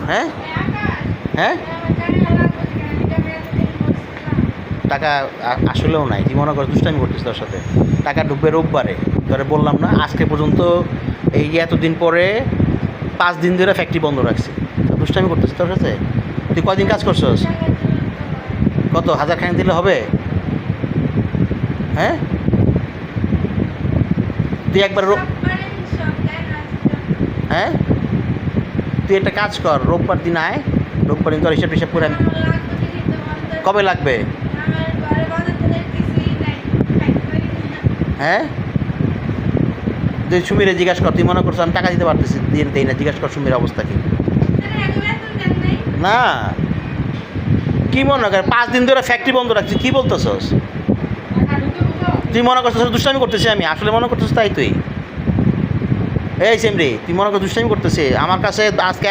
হ্যাঁ হ্যাঁ টাকা আসলেও নাই, তুই মনে কর দুষ্টামি করতিস তোর সাথে। টাকা ঢুকবে রোববারে, তোরে বললাম না আজকে পর্যন্ত এই এতদিন পরে 5 দিন ধরে ফ্যাক্টরি বন্ধ রাখছি, দুষ্টামি করতিস তোর সাথে। তুই কয়দিন কাজ করছস? কত হাজার খানি দিলে হবে? হ্যাঁ তুই একবার হ্যাঁ তুই একটা কাজ কর, রোববার দিন আয়, রোববার দিন তোর হিসাব টিসাব করে কবে লাগবে? হ্যাঁ তুই সুমিরে জিজ্ঞাসা কর, তুই মনে করছো আমি টাকা দিতে পারতেছি, দিয়ে দেই না, জিজ্ঞাসা কর সুমির অবস্থা কি। না কি মনে কর 5 দিন ধরে ফ্যাক্টরি বন্ধ রাখছি, কি বলতেছস? তুই মনে করছিস দুষ্টামি করতেছি আমি, আসলে মনে করতেছিস তাই তুই? এই সেমরি তুই মনে কর দুষ্টামি করতেছি আমার কাছে আজকে